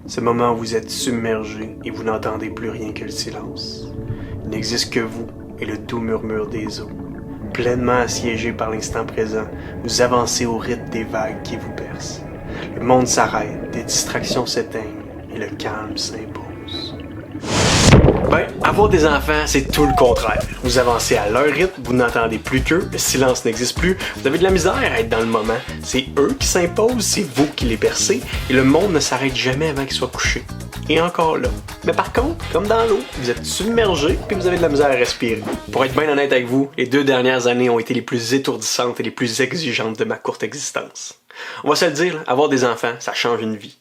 Ce moment où vous êtes submergé et vous n'entendez plus rien que le silence. Il n'existe que vous et le doux murmure des eaux. Pleinement assiégé par l'instant présent, vous avancez au rythme des vagues qui vous bercent. Le monde s'arrête, des distractions s'éteignent et le calme s'impose. Avoir des enfants, c'est tout le contraire. Vous avancez à leur rythme, vous n'entendez plus qu'eux, le silence n'existe plus, vous avez de la misère à être dans le moment. C'est eux qui s'imposent, c'est vous qui les bercez, et le monde ne s'arrête jamais avant qu'il soit couché. Et encore là. Mais par contre, comme dans l'eau, vous êtes submergé puis vous avez de la misère à respirer. Pour être bien honnête avec vous, les 2 dernières années ont été les plus étourdissantes et les plus exigeantes de ma courte existence. On va se le dire, avoir des enfants, ça change une vie.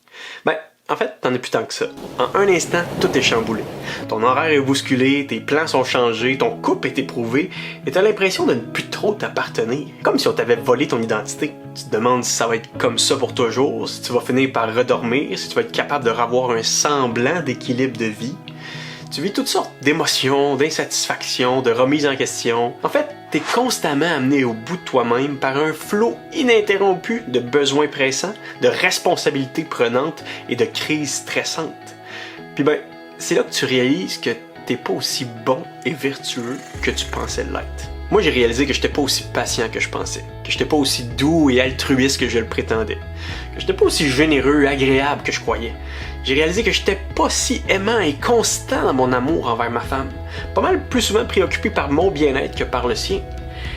En fait, t'en as plus tant que ça. En un instant, tout est chamboulé. Ton horaire est bousculé, tes plans sont changés, ton couple est éprouvé, et t'as l'impression de ne plus trop t'appartenir. Comme si on t'avait volé ton identité. Tu te demandes si ça va être comme ça pour toujours, si tu vas finir par redormir, si tu vas être capable de revoir un semblant d'équilibre de vie. Tu vis toutes sortes d'émotions, d'insatisfaction, de remises en question. En fait, t'es constamment amené au bout de toi-même par un flot ininterrompu de besoins pressants, de responsabilités prenantes et de crises stressantes. Puis c'est là que tu réalises que t'es pas aussi bon et vertueux que tu pensais l'être. Moi, j'ai réalisé que j'étais pas aussi patient que je pensais, que j'étais pas aussi doux et altruiste que je le prétendais, que j'étais pas aussi généreux et agréable que je croyais. J'ai réalisé que j'étais pas si aimant et constant dans mon amour envers ma femme, pas mal plus souvent préoccupé par mon bien-être que par le sien.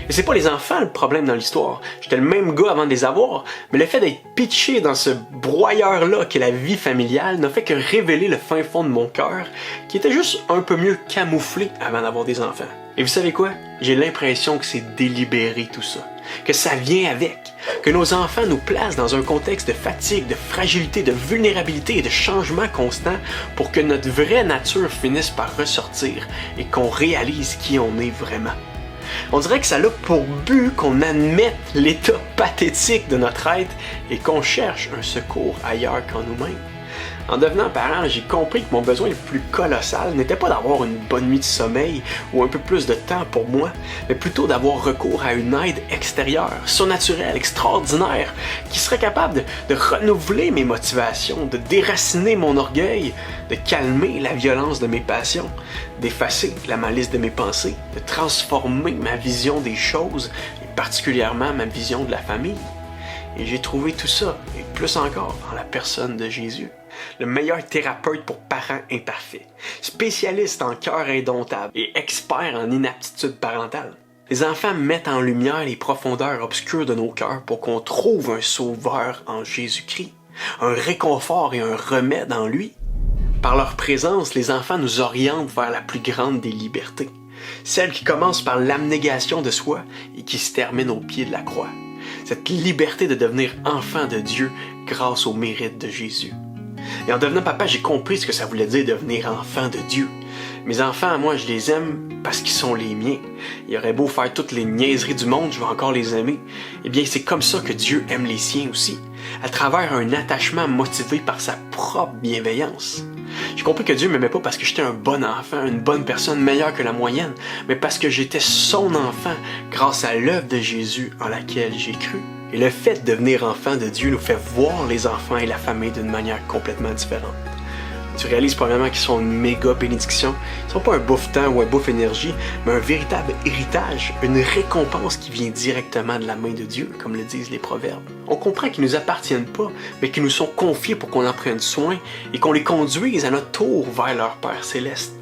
Et c'est pas les enfants le problème dans l'histoire. J'étais le même gars avant de les avoir, mais le fait d'être pitché dans ce broyeur-là qu'est la vie familiale n'a fait que révéler le fin fond de mon cœur, qui était juste un peu mieux camouflé avant d'avoir des enfants. Et vous savez quoi? J'ai l'impression que c'est délibéré tout ça, que ça vient avec, que nos enfants nous placent dans un contexte de fatigue, de fragilité, de vulnérabilité et de changement constant pour que notre vraie nature finisse par ressortir et qu'on réalise qui on est vraiment. On dirait que ça a pour but qu'on admette l'état pathétique de notre être et qu'on cherche un secours ailleurs qu'en nous-mêmes. En devenant parent, j'ai compris que mon besoin le plus colossal n'était pas d'avoir une bonne nuit de sommeil ou un peu plus de temps pour moi, mais plutôt d'avoir recours à une aide extérieure, surnaturelle, extraordinaire, qui serait capable de renouveler mes motivations, de déraciner mon orgueil, de calmer la violence de mes passions, d'effacer la malice de mes pensées, de transformer ma vision des choses, et particulièrement ma vision de la famille. Et j'ai trouvé tout ça, et plus encore, dans la personne de Jésus. Le meilleur thérapeute pour parents imparfaits, spécialiste en cœur indomptable et expert en inaptitude parentale. Les enfants mettent en lumière les profondeurs obscures de nos cœurs pour qu'on trouve un sauveur en Jésus-Christ, un réconfort et un remède en lui. Par leur présence, les enfants nous orientent vers la plus grande des libertés, celle qui commence par l'abnégation de soi et qui se termine au pied de la croix. Cette liberté de devenir enfant de Dieu grâce au mérite de Jésus. Et en devenant papa, j'ai compris ce que ça voulait dire devenir enfant de Dieu. Mes enfants, moi, je les aime parce qu'ils sont les miens. Il aurait beau faire toutes les niaiseries du monde, je vais encore les aimer. Eh bien, c'est comme ça que Dieu aime les siens aussi, à travers un attachement motivé par sa propre bienveillance. J'ai compris que Dieu m'aimait pas parce que j'étais un bon enfant, une bonne personne meilleure que la moyenne, mais parce que j'étais son enfant grâce à l'œuvre de Jésus en laquelle j'ai cru. Et le fait de devenir enfant de Dieu nous fait voir les enfants et la famille d'une manière complètement différente. Tu réalises probablement qu'ils sont une méga bénédiction. Ils ne sont pas un bouffe-temps ou un bouffe-énergie, mais un véritable héritage, une récompense qui vient directement de la main de Dieu, comme le disent les proverbes. On comprend qu'ils ne nous appartiennent pas, mais qu'ils nous sont confiés pour qu'on en prenne soin et qu'on les conduise à notre tour vers leur Père céleste.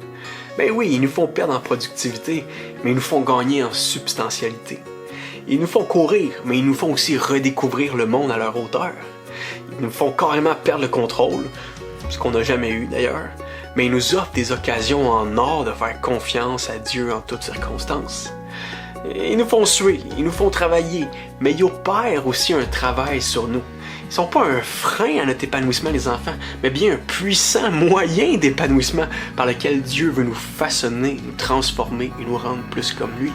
Ben oui, ils nous font perdre en productivité, mais ils nous font gagner en substantialité. Ils nous font courir, mais ils nous font aussi redécouvrir le monde à leur hauteur. Ils nous font carrément perdre le contrôle, ce qu'on n'a jamais eu d'ailleurs, mais ils nous offrent des occasions en or de faire confiance à Dieu en toutes circonstances. Ils nous font suer, ils nous font travailler, mais ils opèrent aussi un travail sur nous. Ils ne sont pas un frein à notre épanouissement, les enfants, mais bien un puissant moyen d'épanouissement par lequel Dieu veut nous façonner, nous transformer et nous rendre plus comme lui.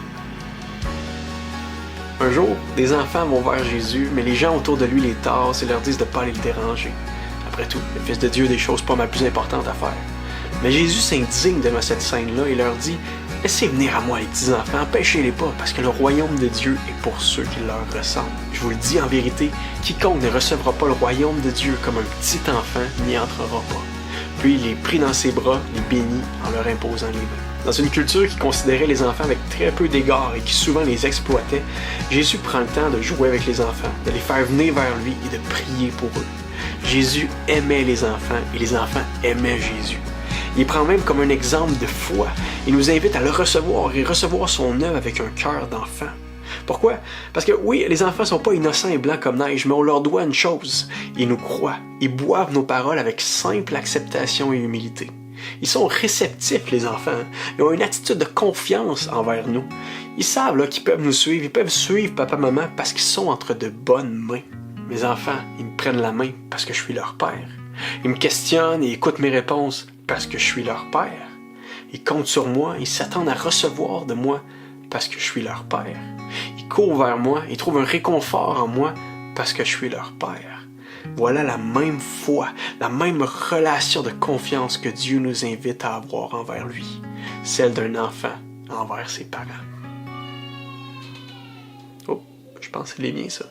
Un jour, des enfants vont vers Jésus, mais les gens autour de lui les tassent et leur disent de ne pas aller le déranger. Après tout, le Fils de Dieu a des choses pas mal plus importantes à faire. Mais Jésus s'indigne devant cette scène-là et leur dit Laissez venir à moi les petits-enfants, empêchez-les pas, parce que le royaume de Dieu est pour ceux qui leur ressemblent. Je vous le dis en vérité, quiconque ne recevra pas le royaume de Dieu comme un petit enfant n'y entrera pas. Puis il les prit dans ses bras, les bénit en leur imposant les mains. Dans une culture qui considérait les enfants avec très peu d'égard et qui souvent les exploitait, Jésus prend le temps de jouer avec les enfants, de les faire venir vers lui et de prier pour eux. Jésus aimait les enfants et les enfants aimaient Jésus. Il les prend même comme un exemple de foi. Il nous invite à le recevoir et recevoir son œuvre avec un cœur d'enfant. Pourquoi? Parce que oui, les enfants ne sont pas innocents et blancs comme neige, mais on leur doit une chose. Ils nous croient. Ils boivent nos paroles avec simple acceptation et humilité. Ils sont réceptifs, les enfants. Ils ont une attitude de confiance envers nous. Ils savent là, qu'ils peuvent nous suivre. Ils peuvent suivre papa-maman parce qu'ils sont entre de bonnes mains. Mes enfants, ils me prennent la main parce que je suis leur père. Ils me questionnent et écoutent mes réponses parce que je suis leur père. Ils comptent sur moi, ils s'attendent à recevoir de moi parce que je suis leur père. Ils courent vers moi, ils trouvent un réconfort en moi parce que je suis leur père. Voilà la même foi, la même relation de confiance que Dieu nous invite à avoir envers lui, celle d'un enfant envers ses parents. Oh, je pense que c'est les miens ça.